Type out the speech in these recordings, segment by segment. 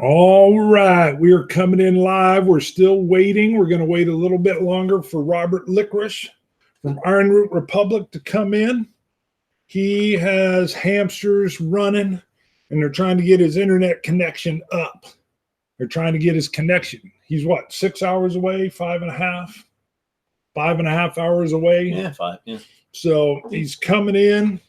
All right, we are coming in live. We're still waiting. We're going to wait a little bit longer for Robert Licorice from Ironroot Republic to come in. He has hamsters running, and they're trying to get his internet connection up. They're trying to get his connection. He's what, 6 hours away, 5.5? 5.5 hours away. Yeah, 5. Yeah. So he's coming in.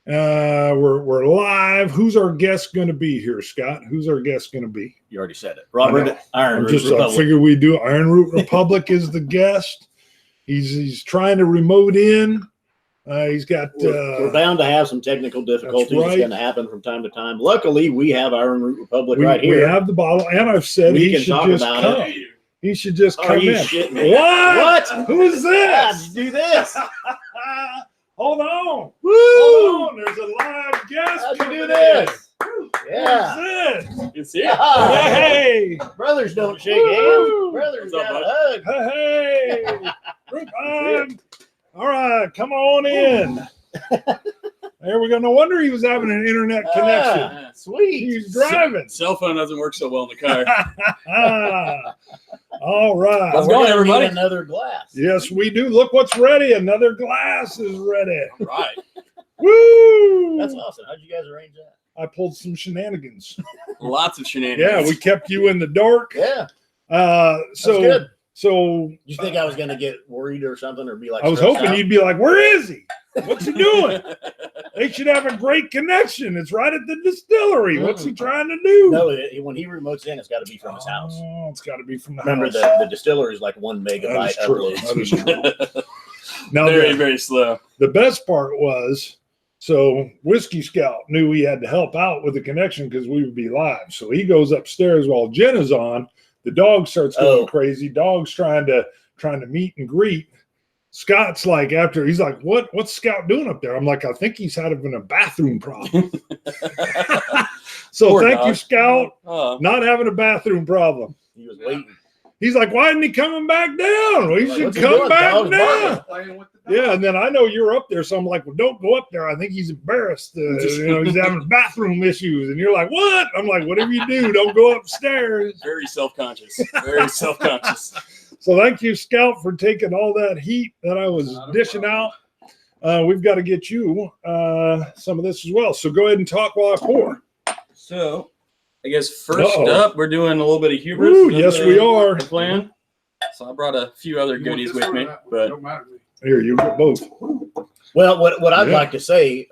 We're live. Who's our guest going to be here, Scott? Who's our guest going to be? You already said it. Robert Ironroot Republic. I figured we do. Ironroot Republic is the guest. He's trying to remote in. He's got. We're bound to have some technical difficulties. Right. It's going to happen from time to time. Luckily, we have Ironroot Republic right here. We have the bottle, and I've said he should just come. He should just come in. Shitting me? What? Who's this? How'd you do this? Hold on. Woo! Hold on. There's a live guest. How'd you do this? Yeah. Who's this? It's here. Hey. Brothers don't shake Woo! hands. Brothers What's up, got a hug. Hey. Group hug. All right. Come on in. There we go. No wonder he was having an internet connection. Sweet. He's driving. Cell phone doesn't work so well in the car. All right. How's it We're going, gonna everybody? need another glass. Yes, we do. Look what's ready. Another glass is ready. Right. Woo! That's awesome. How'd you guys arrange that? I pulled some shenanigans. Lots of shenanigans. Yeah, we kept you in the dark. Yeah. That's So good. So You think I was going to get worried or something or be like, I was stressed hoping out? you'd be like, "Where is he? What's he doing? They should have a great connection. It's right at the distillery. What's he trying to do?" No, when he remotes in, it's got to be from his house. Oh, it's got to be from the Remember, house. the distillery is like 1 megabyte That is true. upload. That is true. Now, Very, very slow. the best part was, so Whiskey Scout knew he had to help out with the connection because we would be live. So he goes upstairs while Jen is on. The dog starts going crazy. Dog's trying to meet and greet. Scott's like, after he's like, what's Scout doing up there? I'm like, I think he's having a bathroom problem. So Poor thank dog. you, Scout, Oh, not having a bathroom problem. He was waiting. He's like, why isn't he coming back down? Well, he Like, should what's he come doing? back Dog's down. barking. Yeah, and then I know you're up there, so I'm like, well, don't go up there. I think he's embarrassed. He's having bathroom issues. And you're like, what? I'm like, whatever you do, don't go upstairs. very self-conscious. Very self-conscious. So thank you, Scout, for taking all that heat that I was dishing out. We've got to get you some of this as well. So go ahead and talk while I pour. So, I guess first up, we're doing a little bit of hubris. Ooh, yes, we are. The plan. So I brought a few other goodies with me, but Here, you get both. Well, what I'd Yeah. like to say,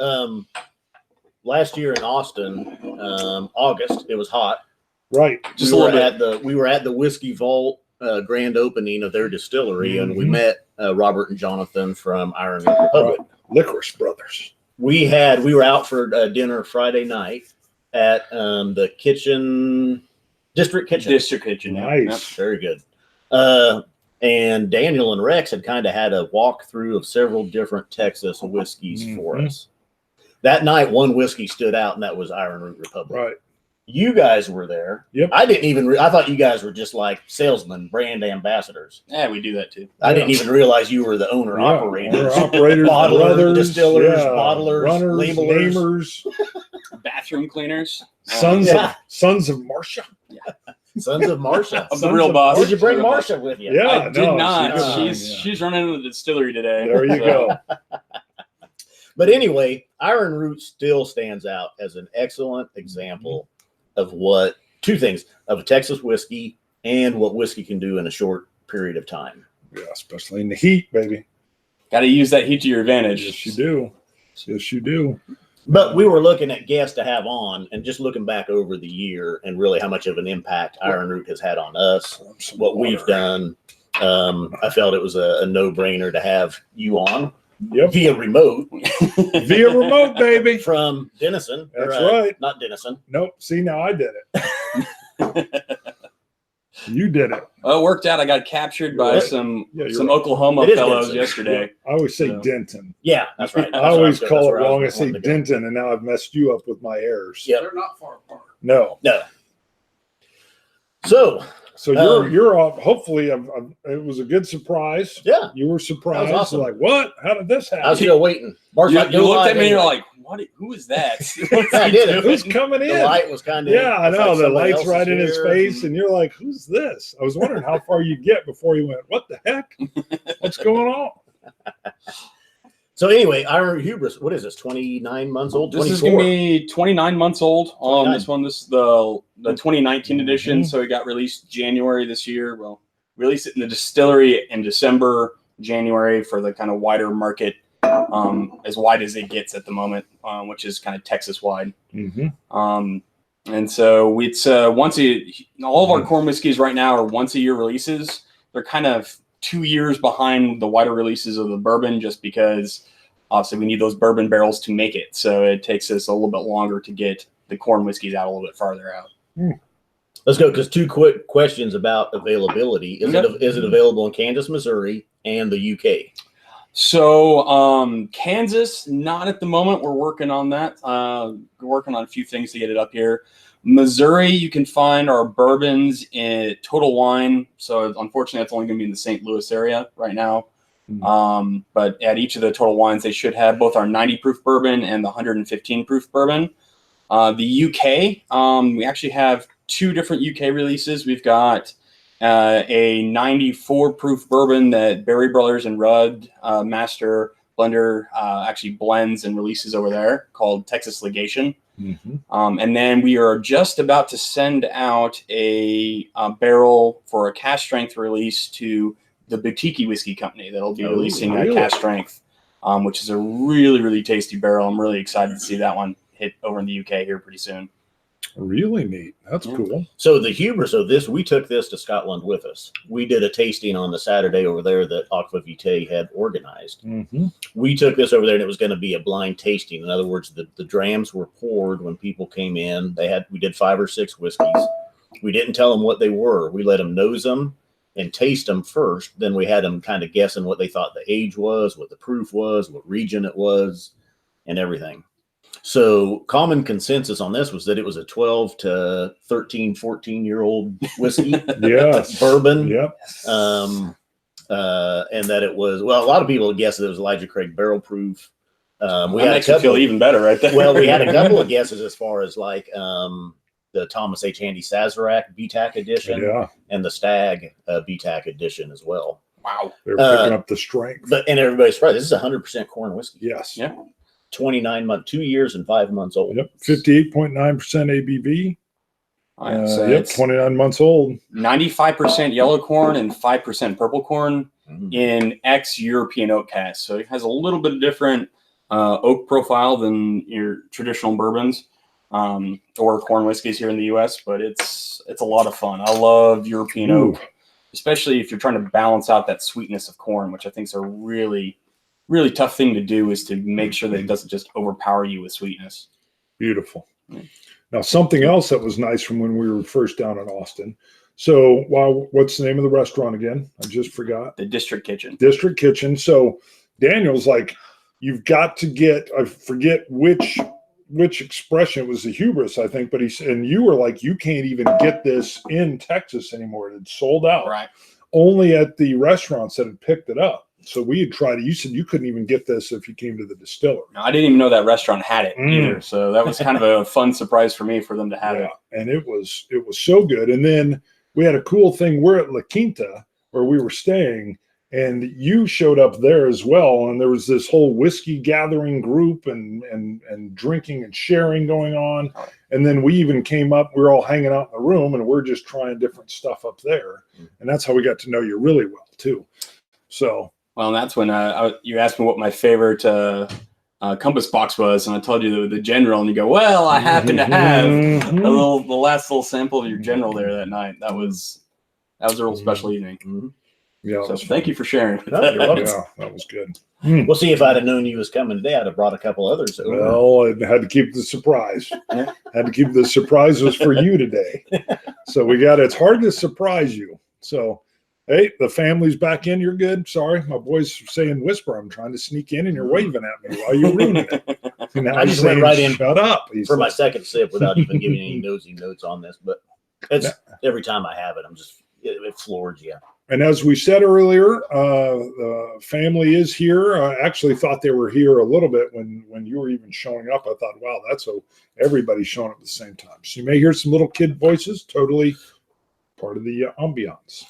last year in Austin, August, it was hot. Right. just a little bit. We were at the Whiskey Vault grand opening of their distillery, and we Mhm. met Robert and Jonathan from Ironroot Republic. Licorice Brothers. We were out for dinner Friday night at the district kitchen. District kitchen. yeah. Nice. Very good. And Daniel and Rex had kind of had a walkthrough of several different Texas whiskeys for Mhm. us. That night, one whiskey stood out, and that was Ironroot Republic. Right. You guys were there. Yep. I didn't even. I thought you guys were just like salesmen, brand ambassadors. Yeah, we do that too. I didn't even realize you were the owner Yeah, operators, operators, bottlers, brothers, distillers, yeah, bottlers, runners, labelers. namers, Bathroom cleaners. sons Yeah. of Marcia. Sons of Marcia. Of the Sons real of boss. Did you bring Real boss. Marcia with you? Yeah, I did not. she's- She's running into the distillery today. There you so- go. But anyway, Ironroot still stands out as an excellent example of two things: of a Texas whiskey and what whiskey can do in a short period of time. Yeah, especially in the heat, baby. Got to use that heat to your advantage. Yes, you do. Yes, you do. But we were looking at guests to have on, and just looking back over the year and really how much of an impact Ironroot has had on us, what we've done. I felt it was a no-brainer to have you on Yep. via remote Via remote, baby. from Denison. That's right. Not Denison. Nope. See, now I did it. You did it. Well, it worked out. I got captured by Right. some Yeah, you're some right. Oklahoma It is fellows Denson. yesterday. I always say So- Denton. Yeah, that's right. I always call it That's where wrong. I was say wanting to go. Denton, and now I've messed you up with my errors. Yep. They're not far apart. No. No. So, So you're off. Hopefully, it was a good surprise. yeah, You were surprised. That was awesome. Like, what? How did this happen? I was still waiting. Mark's You, like, you "Go looked live at me and you're anyway." like, Who is that? I did it. Who's coming The in? light was kind of Yeah, I know. The somebody light's right in his else's face, and you're like, "Who's this?" I was wondering how far you get before you went, "What the heck? What's going on?" So anyway, Ironroot Hubris, what is this? 29 months old? This 24? is gonna be 29 months old on 29. this one. This is the 2019 edition, Mhm. so it got released January this year. Well, released it in the distillery in December, January for the kind of wider market, as wide as it gets at the moment, which is kind of Texas wide. And so it's all of our corn whiskeys right now are once a year releases. They're kind of 2 years behind the wider releases of the bourbon, just because obviously we need those bourbon barrels to make it. So it takes us a little bit longer to get the corn whiskeys out a little bit farther out. Let's go, because 2 quick questions about availability. Is it available in Kansas, Missouri, and the UK? So Kansas, not at the moment. We're working on that. We're working on a few things to get it up here. Missouri, you can find our bourbons in Total Wine. So unfortunately, that's only going to be in the St. Louis area right now. But at each of the Total Wines, they should have both our 90 proof bourbon and the 115 proof bourbon. The UK, we actually have 2 different UK releases. We've got a 94 proof bourbon that Berry Brothers and Rudd Master Blender actually blends and releases over there, called Texas Legation. And then we are just about to send out a barrel for a cask strength release to the Boutique Whiskey Company that'll be releasing a cask strength, which is a really, really tasty barrel. I'm really excited to see that one hit over in the UK here pretty soon. Really neat. That's cool. So the hubris of this, we took this to Scotland with us. We did a tasting on the Saturday over there that Aqua Vitae had organized. We took this over there, and it was going to be a blind tasting. In other words, the drams were poured when people came in. We did 5 or 6 whiskeys. We didn't tell them what they were. We let them nose them and taste them first. Then we had them kind of guessing what they thought the age was, what the proof was, what region it was, and everything. So common consensus on this was that it was a 12 to 13, 14-year-old whiskey. Bourbon. And that it was, well, a lot of people guessed that it was Elijah Craig barrel proof. We had makes you feel even better right there. Well, we had a couple of guesses as far as like the Thomas H. Handy Sazerac BTAC edition and the Stag BTAC edition as well. Wow. They're picking up the strength. And everybody's surprised. This is 100% corn whiskey. Yes. Yeah. 29 months, 2 years and 5 months old. 58.9% ABV. So 29 months old. 95% yellow corn and 5% purple corn in ex-European oak cask. So it has a little bit different oak profile than your traditional bourbons or corn whiskeys here in the U.S., but it's a lot of fun. I love European oak, especially if you're trying to balance out that sweetness of corn, which I think is a really tough thing to do, is to make sure that it doesn't just overpower you with sweetness. Beautiful. Now, something else that was nice from when we were first down in Austin. So, what's the name of the restaurant again? I just forgot. The District Kitchen. District Kitchen. So, Daniel's like, you've got to get, I forget which expression, it was the hubris, I think, but and you were like, you can't even get this in Texas anymore. It sold out. Right. Only at the restaurants that had picked it up. So we had tried it. You said you couldn't even get this if you came to the distillery. No, I didn't even know that restaurant had it either. So that was kind of a fun surprise for me for them to have it. And it was so good. And then we had a cool thing. We're at La Quinta where we were staying, and you showed up there as well. And there was this whole whiskey gathering group and drinking and sharing going on. And then we even came up, we were all hanging out in the room, and we're just trying different stuff up there. And that's how we got to know you really well too. So. Well, and that's when you asked me what my favorite compass box was, and I told you the General, and you go, "Well, I happen to have the last little sample of your General there that night." That was a real special evening. Yeah. So thank you for sharing. No, you're welcome. Yeah, that was good. We'll see if I'd have known you was coming today. I'd have brought a couple others over. Well, I had to keep the surprise. Had to keep the surprise was for you today. So it's hard to surprise you. So. Hey, the family's back in. You're good. Sorry, my boy's saying whisper. I'm trying to sneak in, and you're waving at me while you're ruining it. I just went right in. Shut up. For my second sip without even giving any nosy notes on this. But it's every time I have it, I'm just it floored you. And as we said earlier, the family is here. I actually thought they were here a little bit when you were even showing up. I thought, wow, that's so everybody's showing up at the same time. So you may hear some little kid voices, totally part of the ambiance.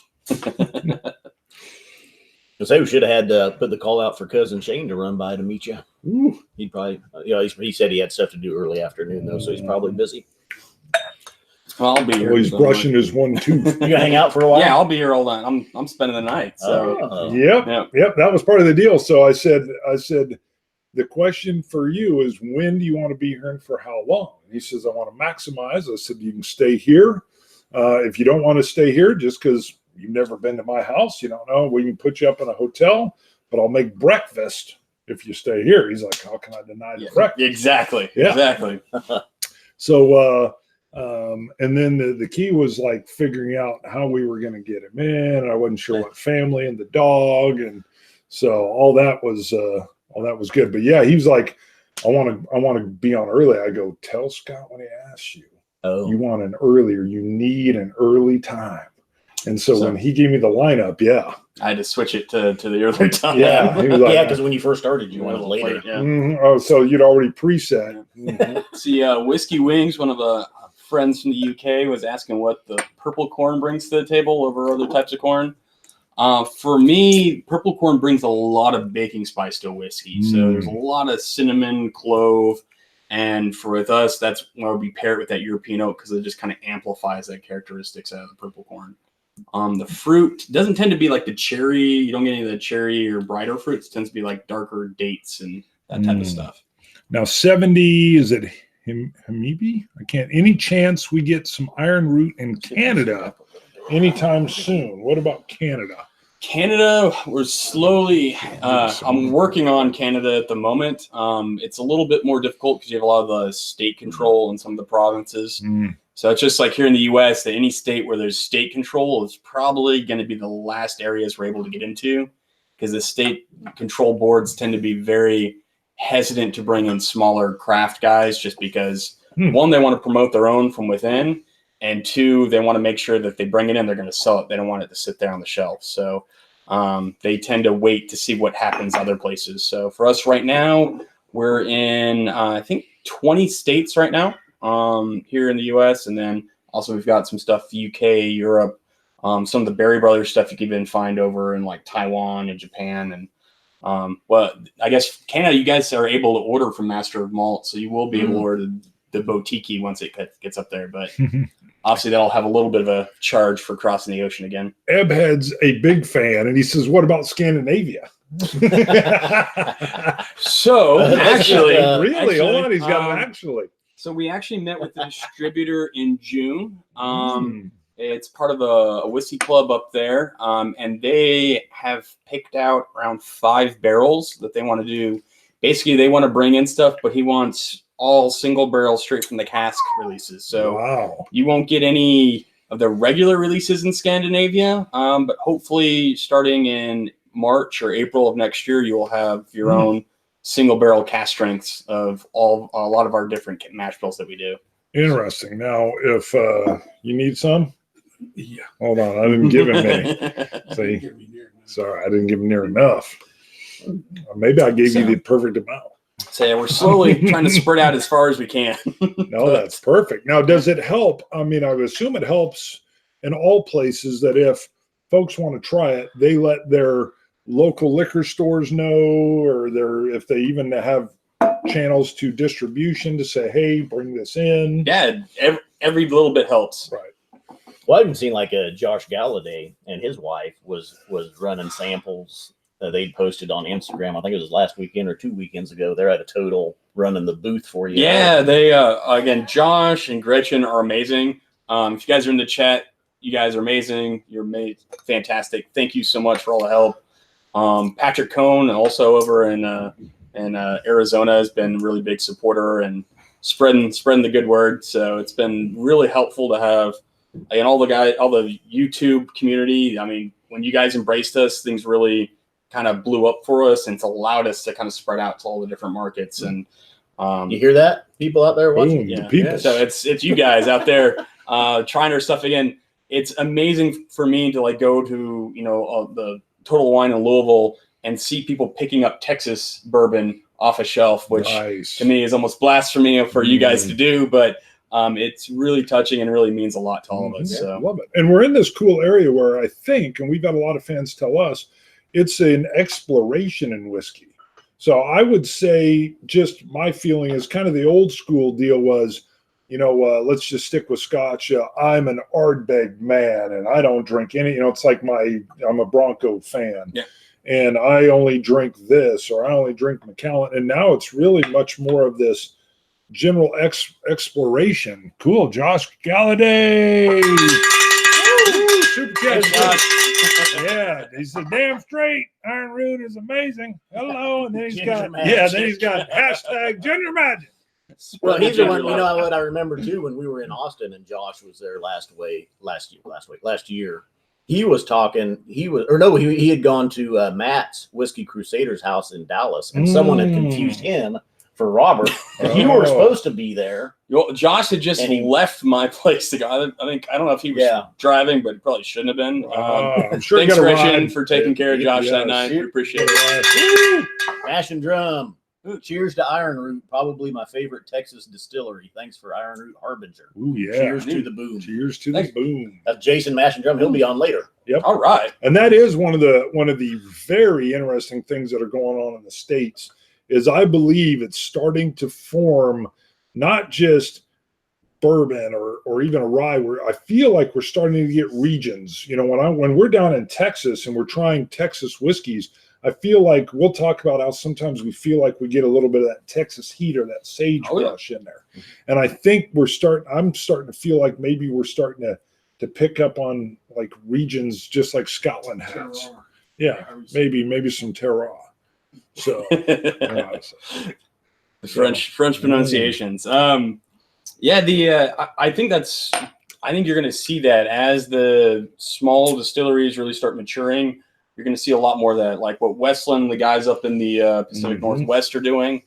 I say we should have had put the call out for cousin Shane to run by to meet you. Ooh. He'd probably, he said he had stuff to do early afternoon though, so he's probably busy. Well, I'll be here. Well, he's brushing his one tooth. You gonna hang out for a while? Yeah, I'll be here all night. I'm spending the night. So Yep. That was part of the deal. So I said, the question for you is, when do you want to be here and for how long? And he says, I want to maximize. I said, you can stay here. If you don't want to stay here, just because you've never been to my house, you don't know, we can put you up in a hotel, but I'll make breakfast if you stay here. He's like, how can I deny the breakfast? Exactly. Yeah. Exactly. So, and then the key was like figuring out how we were going to get him in. I wasn't sure what family and the dog. And so all that was good. But yeah, he was like, I want to be on early. I go, tell Scott when he asks you, you want an earlier, you need an early time. And so when he gave me the lineup, I had to switch it to the earlier time. Yeah. He was like, yeah, because when you first started, you wanted later. Yeah. Mm-hmm. Oh, so you'd already preset. Mm-hmm. See, Whiskey Wings, one of the friends from the UK, was asking what the purple corn brings to the table over other types of corn. For me, purple corn brings a lot of baking spice to whiskey. So there's a lot of cinnamon, clove, and with us, that's why we pair it with that European oak, because it just kind of amplifies that characteristics out of the purple corn. The fruit doesn't tend to be like the cherry. You don't get any of the cherry or brighter fruits. It tends to be like darker dates and that type of stuff. Now, 70, is it Hamibi? I can't. Any chance we get some Ironroot in Canada anytime soon? What about Canada? Canada, we're slowly, I'm working on Canada at the moment. It's a little bit more difficult because you have a lot of the state control in some of the provinces. So it's just like here in the U.S., that any state where there's state control is probably going to be the last areas we're able to get into, because the state control boards tend to be very hesitant to bring in smaller craft guys, just because, one, they want to promote their own from within, and two, they want to make sure that they bring it in, they're going to sell it. They don't want it to sit there on the shelf. So they tend to wait to see what happens other places. So for us right now, we're in, I think, 20 states right now. Here in the U.S., and then also we've got some stuff UK, Europe, some of the Berry Brothers stuff you can even find over in like Taiwan and Japan, and well, I guess Canada, you guys are able to order from Master of Malt, so you will be able to order the boutique once it gets up there, but obviously that'll have a little bit of a charge for crossing the ocean again. Ebhead's a big fan, and he says, what about Scandinavia? So actually, really, hold on, he's got an actually. So we actually met with the distributor in June. It's part of a whiskey club up there, and they have picked out around 5 barrels that they want to do. Basically, they want to bring in stuff, but he wants all single barrel straight from the cask releases. So you won't get any of the regular releases in Scandinavia, but hopefully starting in March or April of next year, you will have your own single barrel cask strengths of a lot of our different mash bills that we do. Interesting. Now, if you need some, hold on, I didn't give him any. See, sorry, I didn't give him near enough. Maybe I gave you the perfect amount. So yeah, we're slowly trying to spread out as far as we can. No, that's perfect. Now, does it help? I mean, I would assume it helps in all places that if folks want to try it, they let their local liquor stores know, or if they even have channels to distribution to say, hey, bring this in. Yeah, every little bit helps. Right. Well, I've even seen like Josh Galladay and his wife was running samples they'd posted on Instagram. I think it was last weekend or 2 weekends ago. They're at a Total running the booth for you. Yeah, they again, Josh and Gretchen are amazing. If you guys are in the chat, you guys are amazing. You're fantastic. Thank you so much for all the help. Patrick Cohn, also over in Arizona, has been a really big supporter and spreading the good word. So it's been really helpful to have, and all the YouTube community. I mean, when you guys embraced us, things really kind of blew up for us, and it's allowed us to kind of spread out to all the different markets. And you hear that, people out there watching? Yeah. People. So it's you guys out there trying our stuff again. it's amazing for me to like go to, the Total Wine in Louisville and see people picking up Texas bourbon off a shelf, which to me is almost blasphemy for you guys to do, but it's really touching and really means a lot to all of us. So love it. And we're in this cool area where I think, and we've had a lot of fans tell us, it's an exploration in whiskey. So I would say, just my feeling is kind of the old school deal was, let's just stick with Scotch. I'm an Ardbeg man, and I don't drink any. It's like I'm a Bronco fan, and I only drink this, or I only drink Macallan. And now it's really much more of this general exploration. Cool, Josh Galladay. Super chat. Yeah, he said, "Damn straight, Ironroot is amazing." Hello, and then he's got hashtag Ginger Magic. Well, he's the one. What I remember too, when we were in Austin and Josh was there last year. He was talking. He had gone to Matt's Whiskey Crusaders house in Dallas, and someone had confused him for Robert. You were supposed to be there. Josh had just left my place to go. I don't know if he was driving, but he probably shouldn't have been. I'm sure. Thanks, Christian, for taking care of Josh that night. We appreciate it. Mash and Drum. Cheers to Ironroot, probably my favorite Texas distillery. Thanks for Ironroot Harbinger. Ooh, yeah. Cheers to the boom. Cheers to the boom. That's Jason Mash and Drum. He'll be on later. Yep. All right. And that is one of the very interesting things that are going on in the States is I believe it's starting to form not just bourbon or even a rye, where I feel like we're starting to get regions. When we're down in Texas and we're trying Texas whiskeys, I feel like we'll talk about how sometimes we feel like we get a little bit of that Texas heat or that sagebrush in there. And I think I'm starting to feel like maybe we're starting to pick up on like regions just like Scotland has. Terroir. Yeah, maybe some terroir. So the French pronunciations. I think you're going to see that as the small distilleries really start maturing. You're going to see a lot more of that, like what Westland, the guys up in the Pacific Northwest are doing.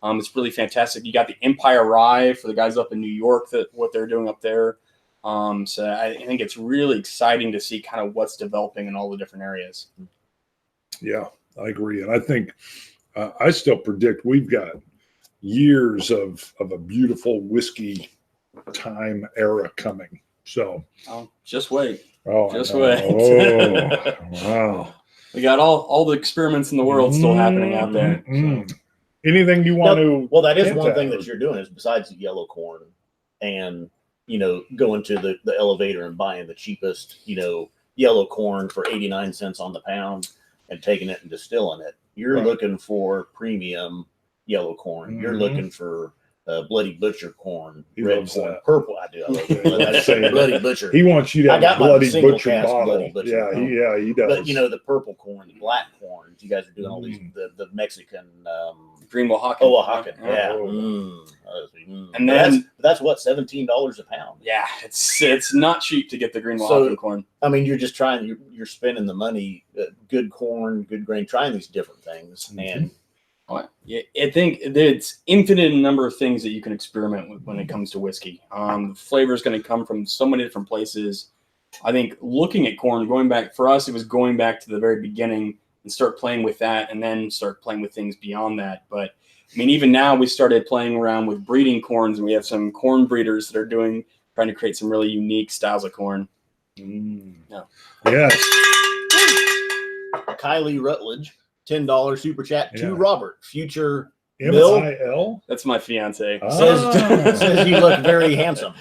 It's really fantastic. You got the Empire Rye for the guys up in New York, what they're doing up there. So I think it's really exciting to see kind of what's developing in all the different areas. Yeah, I agree. And I think I still predict we've got years of a beautiful whiskey time era coming. So just wait. Just wait. Oh, wow. We got all the experiments in the world still happening out there. So. Anything you want to? Well, that is one thing that you're doing is besides the yellow corn and, going to the elevator and buying the cheapest, yellow corn for 89 cents on the pound and taking it and distilling it. You're looking for premium yellow corn. You're looking for Bloody Butcher corn, red corn, purple. I do. I love it. Bloody Butcher. He wants you to have a Bloody Butcher bottle. Bloody Butcher he does. But the purple corn, the black corns. You guys are doing all these the Mexican green Oaxacan. Oh, Oaxacan. Yeah. And then that's what $17 a pound. Yeah, it's not cheap to get the green Oaxacan corn. I mean, you're just trying. You're spending the money. Good corn, good grain. Trying these different things and. I think it's infinite number of things that you can experiment with when it comes to whiskey. The flavor is going to come from so many different places. I think looking at corn, going back for us, it was going back to the very beginning and start playing with that and then start playing with things beyond that. But I mean, even now we started playing around with breeding corns, and we have some corn breeders that are trying to create some really unique styles of corn. Yes. Kylie Rutledge. $10 super chat to Robert. Future MIL. That's my fiance. Says you look very handsome.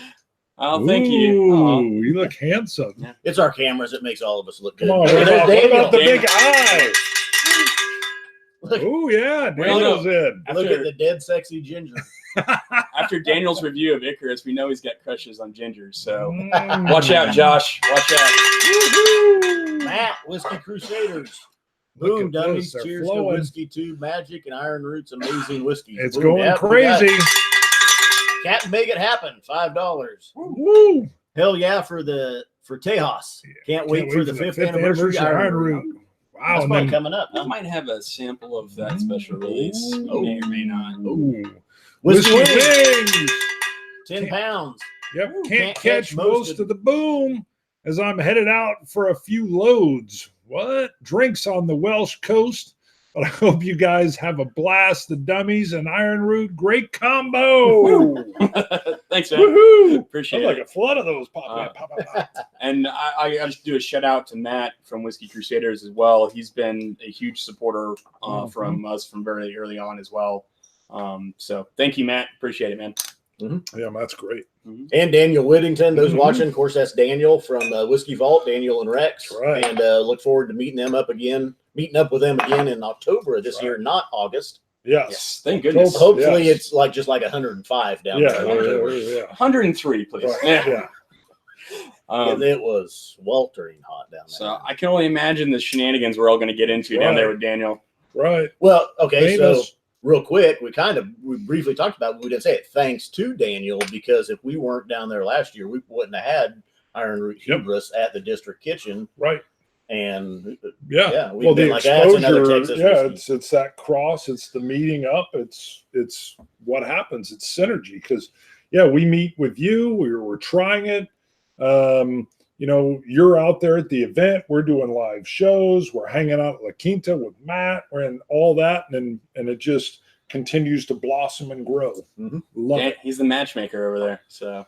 Oh, thank you. You look handsome. Yeah. It's our cameras that makes all of us look good. Come on, what about the big eye? Oh yeah, Daniel's in. Look at the dead sexy ginger. After Daniel's review of Icarus, we know he's got crushes on gingers. So watch out, Josh. Watch out. Matt, Whiskey Crusaders. Boom, dummies. Cheers to Whiskey Tube Magic and Ironroot's amazing whiskey. It's going crazy. Can't make it happen. $5. Woo! Hell yeah for Tejas. Can't wait for the 5th anniversary Ironroot. Wow, that's probably coming up. I might have a sample of that special release. May or may not. Whiskey Wings. 10 pounds. Yep. Can't catch most of the boom as I'm headed out for a few loads. What? Drinks on the Welsh coast. But I hope you guys have a blast. The Dummies and Ironroot, great combo. Thanks, man. Woohoo! Appreciate Sounds like it. a flood of those pop. And I just do a shout out to Matt from Whiskey Crusaders as well. He's been a huge supporter from us from very early on as well. So thank you, Matt. Appreciate it, man. Yeah, that's great. And Daniel Whittington, those watching, of course, that's Daniel from Whiskey Vault, Daniel and Rex. That's right. And look forward to meeting up with them again in October of this year, not August. Yes. Thank goodness. Hopefully it's just like 105 down there. Yeah. 103, please. Right. Yeah. It was sweltering hot down there. So I can only imagine the shenanigans we're all going to get into down there with Daniel. Right. Well, okay, Famous. so real quick, we briefly talked about it, but we didn't say it. Thanks to Daniel, because if we weren't down there last year, we wouldn't have had Ironroot Hubris at the district kitchen. Right. And well, been the like, that's another exposure, Texas whiskey. it's that cross, it's the meeting up, it's what happens, it's synergy. Because we meet with you, we're trying it. You're out there at the event, we're doing live shows, we're hanging out at La Quinta with Matt, and all that, and it just continues to blossom and grow. Love it. He's the matchmaker over there. So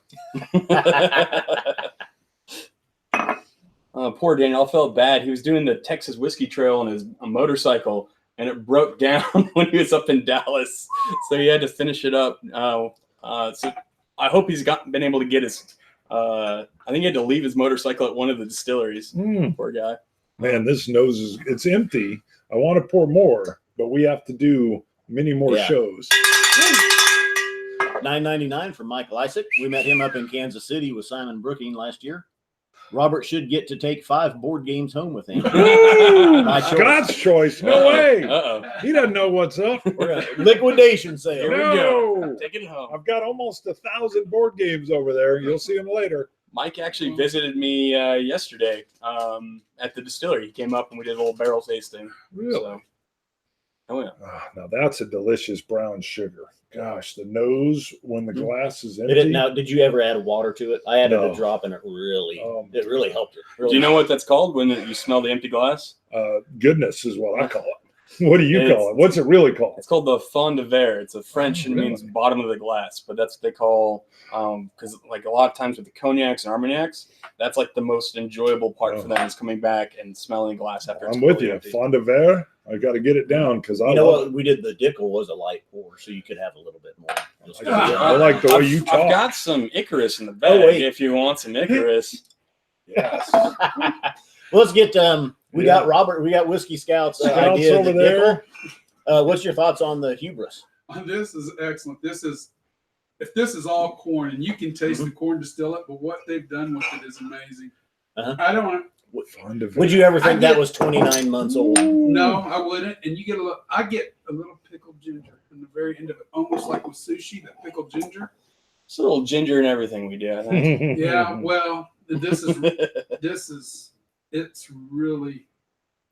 poor Daniel, I felt bad. He was doing the Texas Whiskey Trail on his motorcycle, and it broke down when he was up in Dallas. So he had to finish it up. So I hope he's been able to get his. I think he had to leave his motorcycle at one of the distilleries. Poor guy. Man, this nose it's empty. I want to pour more, but we have to do many more shows. $9.99 from Michael Isaac. We met him up in Kansas City with Simon Brooking last year. Robert should get to take 5 board games home with him. Scott's choice. No way. He doesn't know what's up. Liquidation sale. Here we go. Taking it home. I've got almost 1,000 board games over there. You'll see them later. Mike actually visited me yesterday at the distillery. He came up and we did a little barrel tasting. Really? So, now that's a delicious brown sugar. Gosh, the nose when the glass is empty. Did you ever add water to it? I added a drop, and it really helped it. Do you know what that's called when you smell the empty glass? Goodness is what I call it. What do you call it? What's it really called? It's called the fond de verre. It's a French and means bottom of the glass, but that's what they call because like a lot of times with the cognacs and armagnacs, that's like the most enjoyable part for them is coming back and smelling glass after. I'm with you. Empty. Fond de verre. I got to get it down because I know what we did. The Dickel was a light pour, so you could have a little bit more. I like the way you talk. I've got some Icarus in the bag. If you want some Icarus, yes. Let's get. We got Robert. We got Whiskey Scouts idea over there. What's your thoughts on the Hubris? This is excellent. If this is all corn, and you can taste the corn distillate, but what they've done with it is amazing. I don't. Would you ever think that was 29 months old? No, I wouldn't. And I get a little pickled ginger in the very end of it, almost like with sushi, that pickled ginger. It's a little ginger in everything we do, I think. Yeah, well, it's really.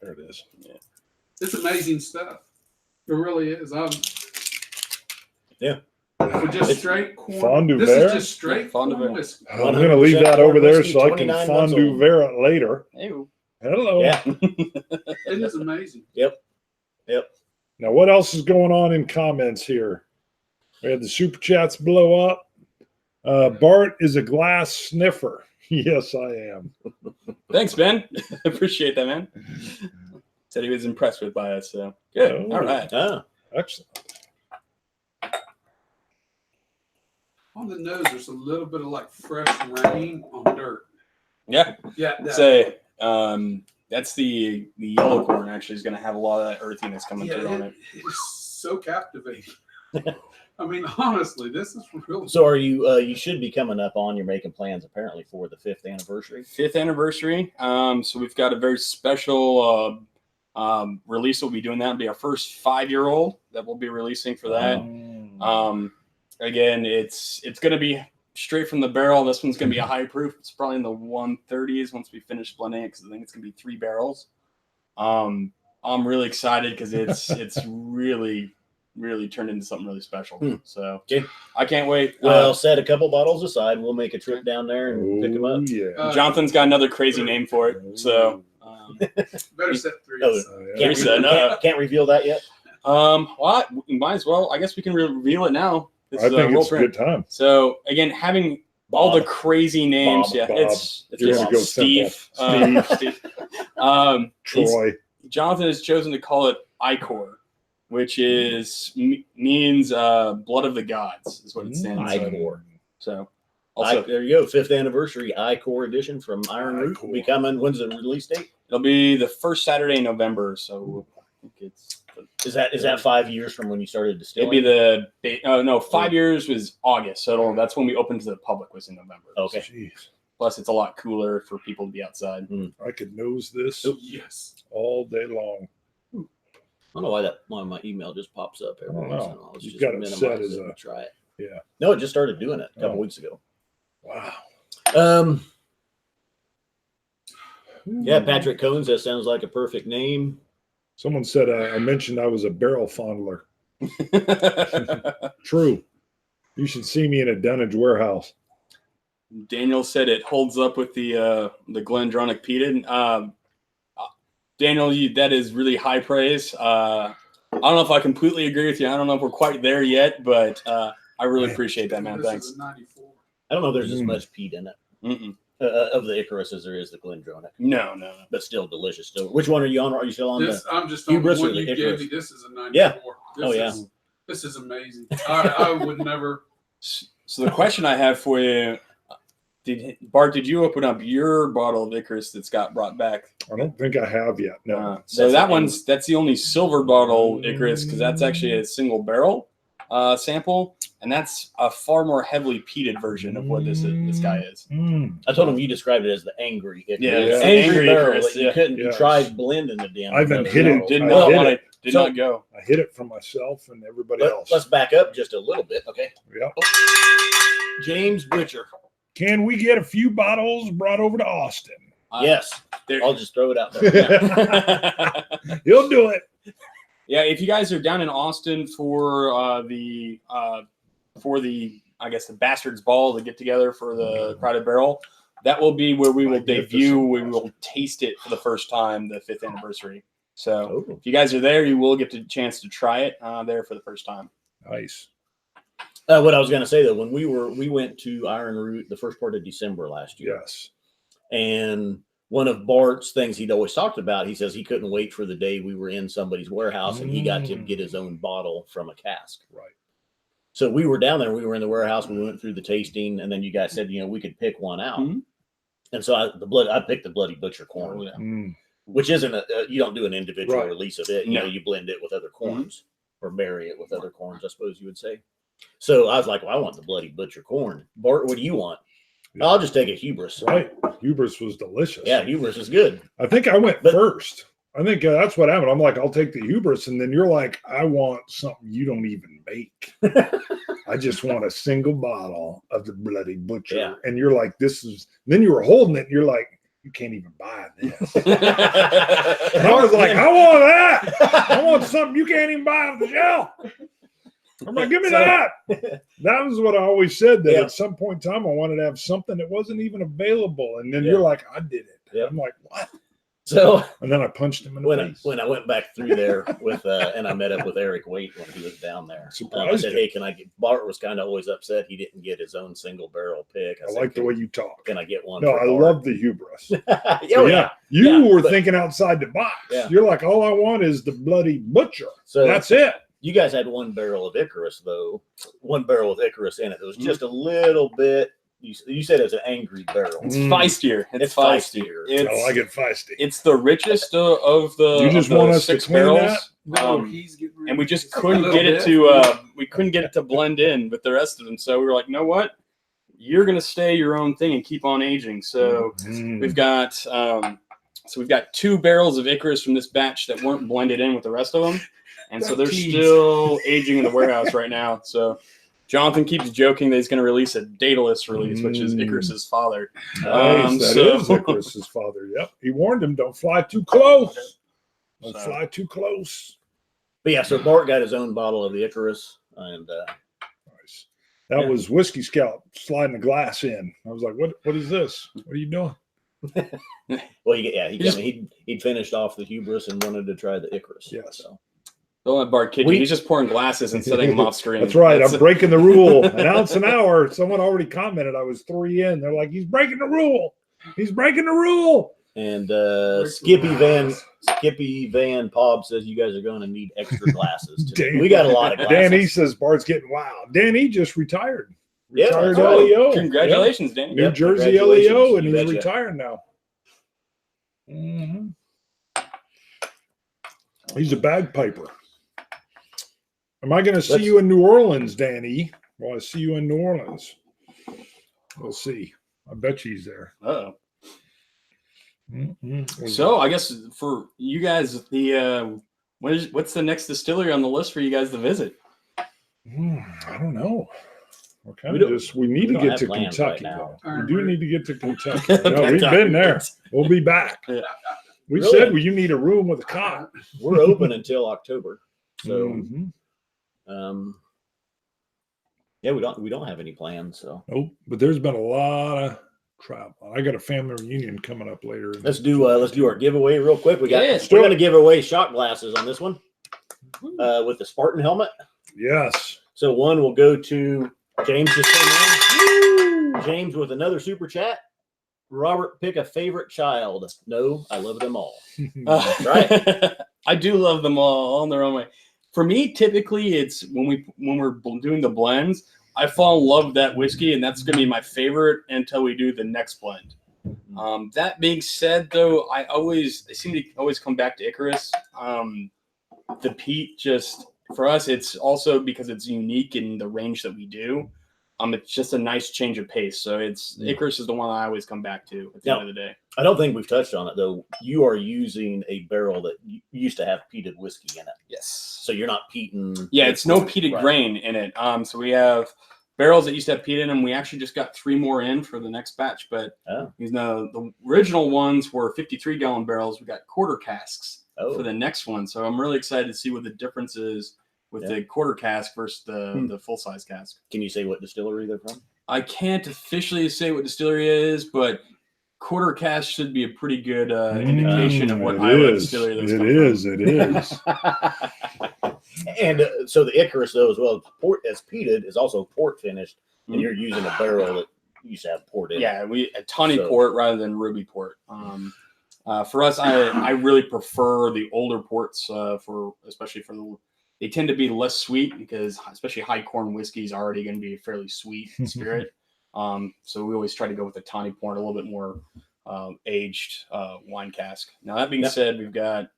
There it is. Yeah. It's amazing stuff. It really is. For just straight corn. Fondue this verre? is just straight corn whiskey. I'm going to leave that over there whiskey, so I can fondue verre it later. Ew. Hello. Yeah. It is amazing. Yep. Now, what else is going on in comments here? We had the super chats blow up. Bart is a glass sniffer. Yes, I am. Thanks, Ben. Appreciate that, man. Said he was impressed by us. So good. All right. Excellent. On the nose, there's a little bit of like fresh rain on dirt. Yeah. Yeah. Say that's the yellow corn actually is going to have a lot of that earthiness coming through on it. It's so captivating. I mean, honestly, this is really. So are you? You should be coming up on. You're making plans apparently for the 5th anniversary. 5th anniversary. So we've got a very special release. We'll be doing that. It'll be our first 5-year-old that we'll be releasing for that. Again, it's going to be straight from the barrel. This one's going to be a high proof. It's probably in the 130s once we finish blending it because I think it's going to be 3 barrels. I'm really excited because it's really really turned into something really special. So Okay. I can't wait. Well, set a couple bottles aside. We'll make a trip down there and pick them up. Yeah. Jonathan's got another crazy name for it. So Better set 3 Oh, aside. Can't reveal that yet. well, we might as well. I guess we can reveal it now. This I is think roll it's a print. good time. So again, having all the crazy names, Bob, it's You're just gonna go Steve. Steve. Troy. Jonathan has chosen to call it Icor, which means blood of the gods is what it stands for. Icor. So also There you go. 5th anniversary Icor edition from Ironroot will be coming. When's the release date? it'll be the first Saturday in November. So I think it's Is that 5 years from when you started distilling? it'll be no, 5 years was August. So that's when we opened to the public was in November. Okay. Jeez. Plus, it's a lot cooler for people to be outside. I could nose this Yes. all day long. I don't know why my email just pops up every I don't once in know. a while. Let's You've just got it minimize set it as and a- try it. Yeah. No, it just started doing it a couple Oh. weeks ago. Wow. Yeah, Patrick Cones. That sounds like a perfect name. Someone said I mentioned I was a barrel fondler. True. You should see me in a dunnage warehouse. Daniel said it holds up with the Glendronach peated. Daniel, that is really high praise. I don't know if I completely agree with you. I don't know if we're quite there yet, but I really appreciate that, man. This Thanks. is a 94. I don't know if there's as much peat in it of the Icarus as there is the Glendronach. No. But still delicious. Still, which one are you on? Are you still on I'm just on the hubris or one the you Icarus? gave me. This is a 94. Yeah. This this is amazing. I would never. So the question I have for you, Bart, did you open up your bottle of Icarus that's got brought back? I don't think I have yet. No. So that's the only silver bottle Icarus because that's actually a single barrel sample, and that's a far more heavily peated version of what this guy is. I told him you described it as the angry Icarus. Yeah, Yeah. Angry barrel Icarus, that you couldn't. You Yes. tried blending the damn. I even thing. hit it. Did I not hit want it. to. Did So- not go. I hit it for myself and everybody else. Let's back up just a little bit, okay? Yeah. James Butcher. Can we get a few bottles brought over to Austin? Yes, There- I'll just throw it out there. He'll do it. Yeah, if you guys are down in Austin for the I guess the Bastards Ball, the get together for the Crowded Barrel, that will be where we will debut. We will taste it for the first time, the 5th anniversary. So if you guys are there, you will get the chance to try it there for the first time. Nice. What I was going to say though, when we went to Ironroot the first part of December last year, Yes. and one of Bart's things he'd always talked about, he says he couldn't wait for the day we were in somebody's warehouse and he got to get his own bottle from a cask. Right. So we were down there, we were in the warehouse, we went through the tasting, and then you guys said, we could pick one out. And so I picked the Bloody Butcher corn, which isn't you don't do an individual release of it. You blend it with other corns or marry it with other corns, I suppose you would say. So I was like, well, I want the Bloody Butcher corn. Bart, what do you want? Yeah. I'll just take a Hubris. Right. Hubris was delicious. Yeah, Hubris is good. I think I went first. I think that's what happened. I'm like, I'll take the Hubris. And then you're like, I want something you don't even make. I just want a single bottle of the Bloody Butcher. Yeah. And you're like, then you were holding it and you're like, you can't even buy this. And I was like, I want that. I want something you can't even buy off the shelf. I'm like, give me that. That was what I always said, that at some point in time, I wanted to have something that wasn't even available. And then you're like, I did it. Yeah. I'm like, what? So And then I punched him in the face. when I went back through there with and I met up with Eric Waite when he was down there. I Surprised said, you. hey, can I get Bart was kind of always upset he didn't get his own single barrel pick. I said, like the way you talk. Can I get one? No, for I Bart? love the hubris. Oh, yeah. You Yeah, were but- thinking outside the box. Yeah. You're like, all I want is the Bloody Butcher. So That's it. you guys had one barrel of Icarus, though. One barrel with Icarus in it. It was just a little bit. You said it's an angry barrel. It's feistier. It's feistier. I like it feisty. It's the richest of the. You just of the want us to 6 clean barrels. No, he's getting ready And we to just take a couldn't little get it bit. to we couldn't get it to blend in with the rest of them. So we were like, you know what? You're gonna stay your own thing and keep on aging. So we've got 2 barrels of Icarus from this batch that weren't blended in with the rest of them, and so they're Jeez. still aging in the warehouse right now. So Jonathan keeps joking that he's going to release a Daedalus release, which is Icarus's father. Nice. That is Icarus's father. Yep. He warned him, don't fly too close. Don't fly too close. But yeah, so Bart got his own bottle of the Icarus, and Nice. That was Whiskey Scout sliding the glass in. I was like, what is this? What are you doing? well, he'd finished off the Hubris and wanted to try the Icarus. Yes. So. Don't let Bart kid you. He's just pouring glasses and setting them off screen. That's right. I'm breaking the rule. An ounce an hour. Someone already commented I was 3 in. They're like, he's breaking the rule. He's breaking the rule. And Skippy Van Pob says you guys are going to need extra glasses. We got a lot of glasses. Danny says Bart's getting wild. Danny just retired. Yeah, Retired right. LEO. Congratulations, Danny. New Jersey LEO, and he's retired now. Mm-hmm. He's a bagpiper. Am I going to see you in New Orleans, Danny? Well, I see you in New Orleans. We'll see. I bet she's there. Oh. Mm-hmm. So I guess for you guys, what's the next distillery on the list for you guys to visit? I don't know. We need to get to Kentucky. Right, we do need to get to Kentucky. No, we've been there. We'll be back. Yeah. We said you need a room with a cot. We're open until October. So we don't have any plans. So but there's been a lot of travel. I got a family reunion coming up later. Let's do our giveaway real quick. We're going to give away shot glasses on this one with the Spartan helmet. Yes. So one will go to James. James with another super chat. Robert, pick a favorite child. No, I love them all. Right? I do love them all in their own way. For me, typically, it's when we're doing the blends, I fall in love with that whiskey, and that's going to be my favorite until we do the next blend. That being said, though, I seem to always come back to Icarus. The peat for us, it's also because it's unique in the range that we do. It's just a nice change of pace. So Icarus is the one I always come back to at the end of the day. I don't think we've touched on it though. You are using a barrel that used to have peated whiskey in it. Yes. So you're not peating. Yeah, it's no peated grain in it. So we have barrels that used to have peat in them. We actually just got 3 more in for the next batch. But the original ones were 53-gallon barrels. We got quarter casks for the next one. So I'm really excited to see what the difference is with the quarter cask versus the full-size cask. Can you say what distillery they're from? I can't officially say what distillery it is, but quarter cask should be a pretty good indication of what Iowa distillery those come from. It is. And so the Icarus, though, as well as peated, is also port finished, and you're using a barrel that used to have port in it. Yeah, a tawny port rather than ruby port. For us, I really prefer the older ports especially for they tend to be less sweet because especially high corn whiskey is already going to be a fairly sweet spirit. So we always try to go with the tawny port, a little bit more aged wine cask. Now that being said, we've got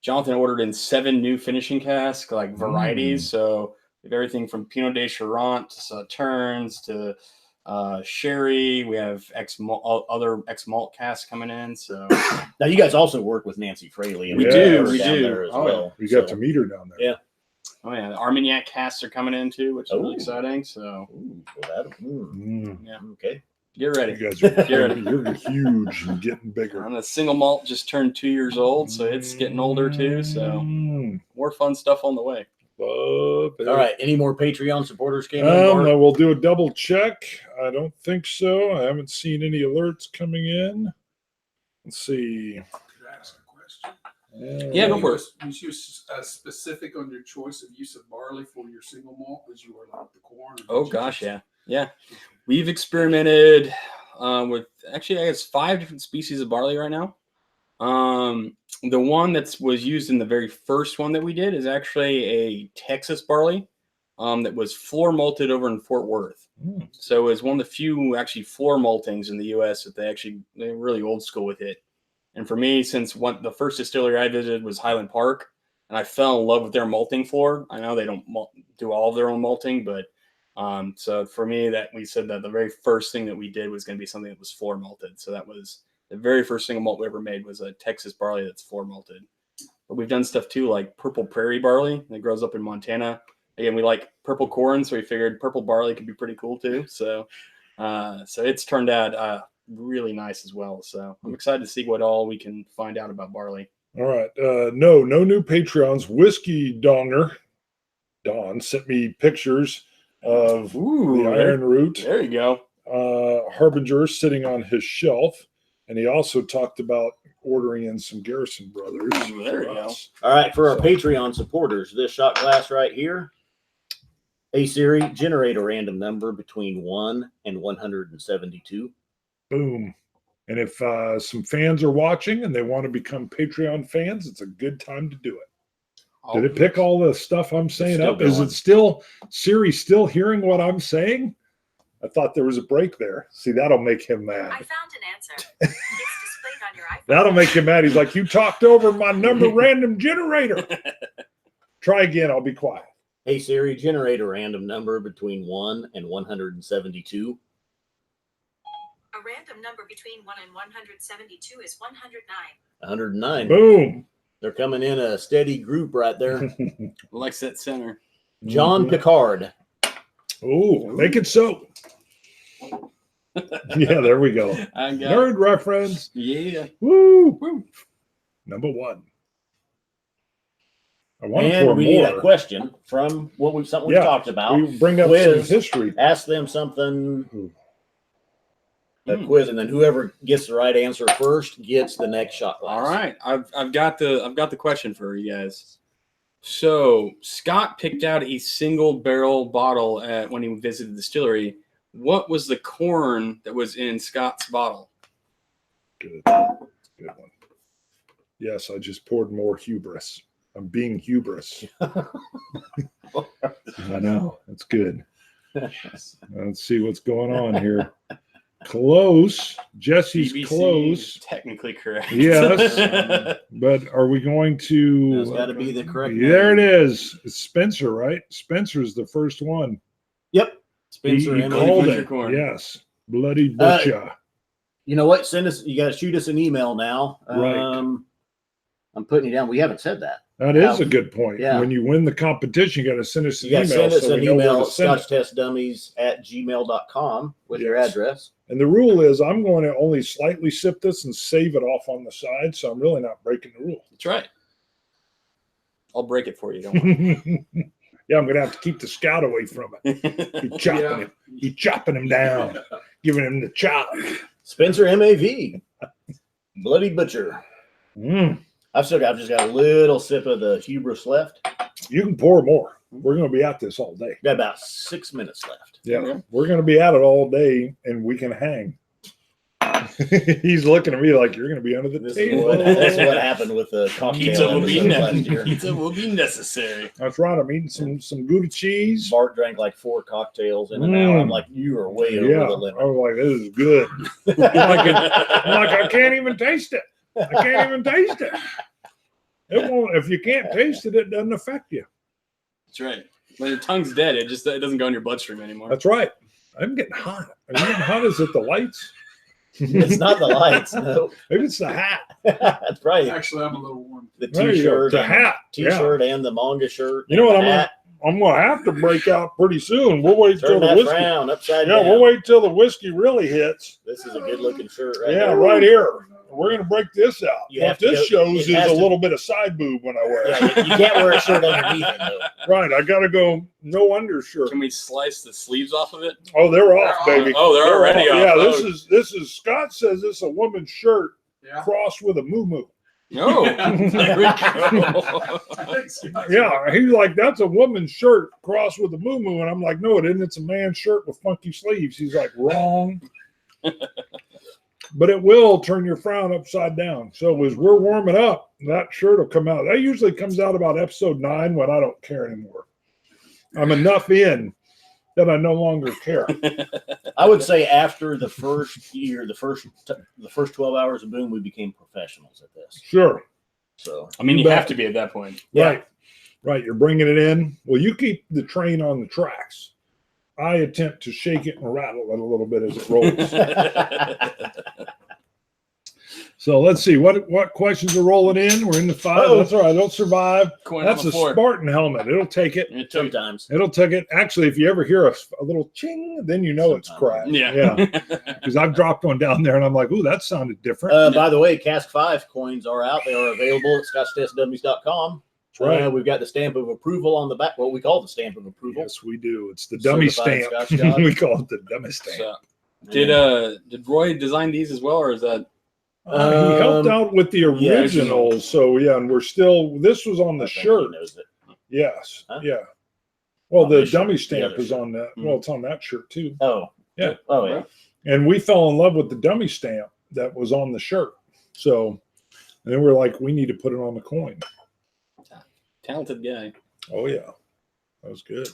Jonathan ordered in 7 new finishing casks, like varieties. So we have everything from Pinot de Charente to Sauternes to sherry. We have other ex malt casks coming in. So now you guys also work with Nancy Fraley. And we do. There as well. We got to meet her down there. Yeah. Oh yeah, the Armagnac casks are coming in too, which is really exciting. So okay. Get ready. You guys are you're huge and getting bigger. And the single malt just turned 2 years old, so it's getting older too. So more fun stuff on the way. All right. Any more Patreon supporters came in? No, we'll do a double check. I don't think so. I haven't seen any alerts coming in. Let's see. Could I ask a question? Yeah, go for it. Was you specific on your choice of use of barley for your single malt as you were like the corn? Oh gosh, yeah. We've experimented with actually I guess 5 different species of barley right now. The one that was used in the very first one that we did is actually a Texas barley that was floor malted over in Fort Worth. So it's one of the few actually floor maltings in the U.S. that they're really old school with it. And for me, since the first distillery I visited was Highland Park, and I fell in love with their malting floor. I know they don't do all of their own malting, but so for me, that we said that the very first thing that we did was going to be something that was floor malted. So that was the very first single malt we ever made was a Texas barley that's floor malted. But we've done stuff too, like purple prairie barley that grows up in Montana. Again, we like purple corn, so we figured purple barley could be pretty cool too. So it's turned out really nice as well. So I'm excited to see what all we can find out about barley. All right. No new Patreons. Whiskey Donger, Don, sent me pictures of the Ironroot There you go. Harbinger sitting on his shelf. And he also talked about ordering in some Garrison Brothers. There you go. All right, for our Patreon supporters, this shot glass right here, A series, generate a random number between 1 and 172. Boom. And if some fans are watching and they want to become Patreon fans, it's a good time to do it. Did it pick all the stuff I'm saying up? Is it still, Siri still hearing what I'm saying? I thought there was a break there. See, that'll make him mad. I found an answer. It's displayed on your iPhone. That'll make him mad. He's like, you talked over my number random generator. Try again. I'll be quiet. Hey Siri, generate a random number between 1 and 172. A random number between 1 and 172 is 109. 109. Boom. They're coming in a steady group right there. Alexa at center. John Picard. Oh, make it so. Yeah, there we go. I got Nerd reference. Yeah. Woo. Woo. Number 1. I want to And pour we need more. a question from something we talked about. We bring up Quiz. some history. Ask them something. A quiz, and then whoever gets the right answer first gets the next shot glass. All right. I've got the question for you guys. So Scott picked out a single barrel bottle when he visited the distillery. What was the corn that was in Scott's bottle? Good. Good one. Yes, I just poured more hubris. I'm being hubris. I know. That's good. Let's see what's going on here. Close. Jesse's BBC close. is technically correct. Yes. But are we going to... That's got to be the correct There it name. is. It's Spencer, right? Spencer's the first one. Yep. Spencer He and called Butcher it. corn. Yes. Bloody butcher. You know what? You got to shoot us an email now. Right. I'm putting you down. We haven't said that. That is a good point. Yeah. When you win the competition, you got to send us an You got to email. send us so an we know where email, to send it. scotchtestdummies@gmail.com with your Yes. address. And the rule is I'm going to only slightly sip this and save it off on the side. So I'm really not breaking the rule. That's right. I'll break it for you. Don't worry. Yeah, I'm going to have to keep the scout away from it. He's chopping Yeah. him. He's chopping him down, giving him the chop. Spencer MAV. Bloody Butcher. Mm. I've just got a little sip of the hubris left. You can pour more. We're going to be at this all day. Got about 6 minutes left. Yeah, we're going to be at it all day, and we can hang. He's looking at me like you're going to be under the This is table. what happened with the Pizza cocktail will be episode last year. Pizza will be necessary. That's right. I'm eating some Gouda cheese. Bart drank like 4 cocktails in an hour. I'm like, you are way over Yeah, the I limit. was like, this is good. I'm like, I can't even taste it. I can't even taste it. It won't. If you can't taste it, it doesn't affect you. That's right. When your tongue's dead, it doesn't go in your bloodstream anymore. That's right. I'm getting hot. Are you getting hot? Is it the lights? It's not the lights, no. Maybe it's the hat. That's right. Actually, I'm a little warm. The There you go. t-shirt, The hat. t-shirt, and the manga shirt. You know what and the hat. I'm going to have to break out pretty soon. We'll wait till Turn the that whiskey. frown upside Yeah, down. we'll wait till the whiskey really hits. This is a good-looking shirt right Yeah, there. right here. We're going to break this out. You What have to this go- shows it is has a to- little bit of side boob when I wear it. Yeah, you can't wear a shirt underneath it, though. Right. I got to go no undershirt. Can we slice the sleeves off of it? Oh, they're off, baby. Oh, they're already off. Yeah, Oh. this is Scott says it's a woman's shirt Yeah. crossed with a moo-moo. No. There we go. I think so. Yeah, he's like, that's a woman's shirt crossed with a moo-moo. And I'm like, no, it isn't. It's a man's shirt with funky sleeves. He's like, wrong. But it will turn your frown upside down. So as we're warming up, that shirt will come out. That usually comes out about episode 9 when I don't care anymore. I'm enough in that I no longer care. I would say after the first year, the first 12 hours of Boom, we became professionals at this. Sure. So I mean, You you bet. have to be at that point. Yeah. Right. You're bringing it in. Well, you keep the train on the tracks. I attempt to shake it and rattle it a little bit as it rolls. So let's see what questions are rolling in. We're in the 5. Uh-oh. That's all right. Don't survive. Coin That's on the a floor. Spartan helmet. It'll take it. Sometimes. It'll take it. Actually, if you ever hear a little ching, then you know it's Sometimes. crap. Yeah. Because I've dropped one down there and I'm like, ooh, that sounded different. By the way, Cask 5 coins are out. They are available at scotchtestdummies.com. That's right. We've got the stamp of approval on the back. What we call the stamp of approval. Yes, we do. It's the dummy Certified stamp. Scotch God. We call it the dummy stamp. So, did Roy design these as well, or is that? He helped out with the yeah, original. So yeah, and we're still. This was on the I think he shirt. knows it. Yes. Huh? Yeah. Well, On the this dummy shirt, the stamp other is shirt. on that. Mhm. Well, it's on that shirt too. Oh. Yeah. Oh, yeah. And we fell in love with the dummy stamp that was on the shirt. So, and then we're like, we need to put it on the coin. Talented guy. Oh yeah, that was good.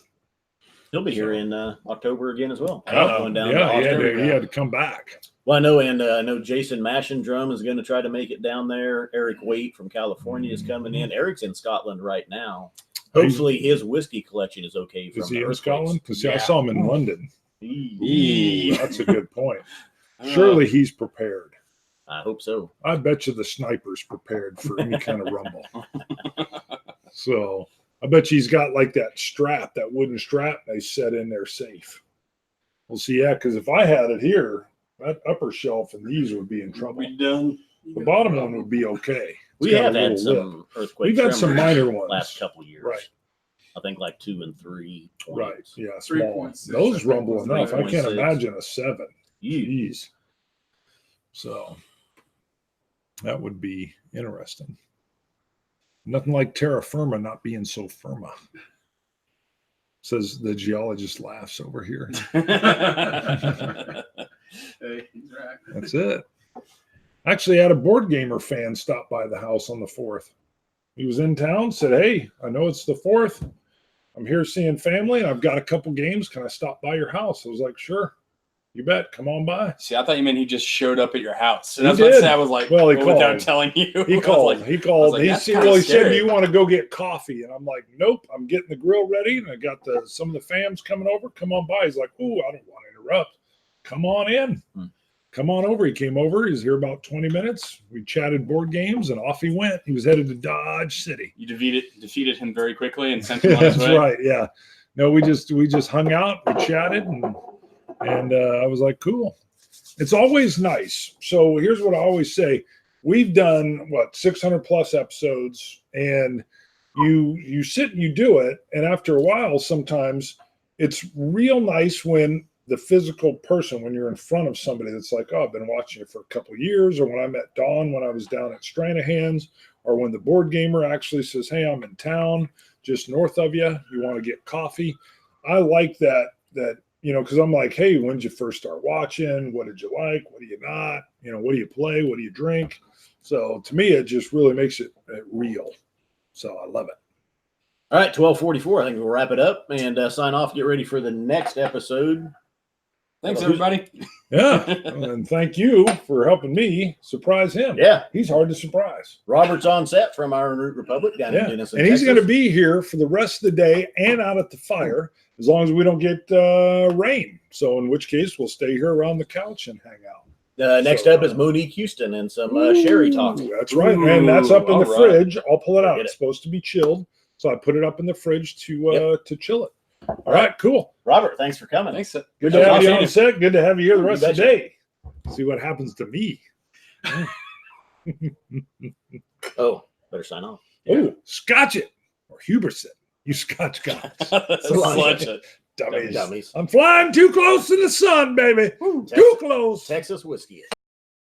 He'll be here in October again as well. Yeah, Going down he to had, Austin. he had to come back. Well, I know, and I know Jason Maschendrum is going to try to make it down there. Eric Waite from California is coming in. Eric's in Scotland right now. Hopefully, his whiskey collection is okay. From Is he the in earthquakes. Scotland? Because I Yeah. saw him in London. Eee. That's a good point. Surely he's prepared. I hope so. I bet you the sniper's prepared for any kind of rumble. So I bet you he's got like that strap, that wooden strap they set in there safe. We'll see. Yeah, because if I had it here, that upper shelf and these would be in trouble. We done. The bottom one would be okay. We got have a had little lip. some earthquake. We've had some tremors minor ones. last couple years. Right. I think like 2 and 3 points. Right. Yeah. Small. 3.6, Those I think, rumble was enough. I can't 3.6. imagine a 7. Eee. Jeez. So that would be interesting. Nothing like terra firma not being so firma. Says the geologist laughs over here. Hey, he's right. That's it. Actually, I had a board gamer fan stop by the house on the 4th. He was in town, said, hey, I know it's the 4th. I'm here seeing family, and I've got a couple games. Can I stop by your house? I was like, sure. You bet. Come on by. See, I thought you meant he just showed up at your house. And He that's what I did. said. I was like, Well, he without called. telling you. I He was called. like, He called. like, He that's said, kinda well, he said, scary. do you want to go get coffee? And I'm like, nope. I'm getting the grill ready, and I got some of the fams coming over. Come on by. He's like, ooh, I don't want to interrupt. Come on in. Come on over. He came over. He was here about 20 minutes. We chatted board games, and off he went. He was headed to Dodge City. You defeated him very quickly and sent him on his That's way. right. Yeah. No, we just hung out, we chatted, and I was like, cool. It's always nice. So here's what I always say: we've done 600 plus episodes, and you sit and you do it, and after a while, sometimes it's real nice when the physical person, when you're in front of somebody that's like, oh, I've been watching you for a couple of years, or when I met Dawn when I was down at Stranahan's, or when the board gamer actually says, hey, I'm in town just north of you, you want to get coffee. I like that, because I'm like, hey, when did you first start watching? What did you like? What do you not? What do you play? What do you drink? So to me, it just really makes it real. So I love it. All right, 12:44. I think we'll wrap it up and sign off. Get ready for the next episode. Thanks, everybody. Yeah. And thank you for helping me surprise him. Yeah, He's hard to surprise. Robert's on set from Ironroot Republic down in Denison, And he's Texas. going to be here for the rest of the day and out at the fire as long as we don't get rain. So in which case, we'll stay here around the couch and hang out. Next up is Monique Houston and some sherry talk. That's right. And that's up in the All right. fridge. I'll pull it out. Get it. It's supposed to be chilled. So I put it up in the fridge to chill it. All right, cool. Robert, thanks for coming. Thanks. Good to have I'll you see on you. set. Good to have you here the rest of the betcha. day. See what happens to me. Oh, better sign off. Oh, Scotch It or Huberson. You Scotch guys. That's Lunch. such a Dummies. Dummies. I'm flying too close to the sun, baby. Too close. Texas whiskey.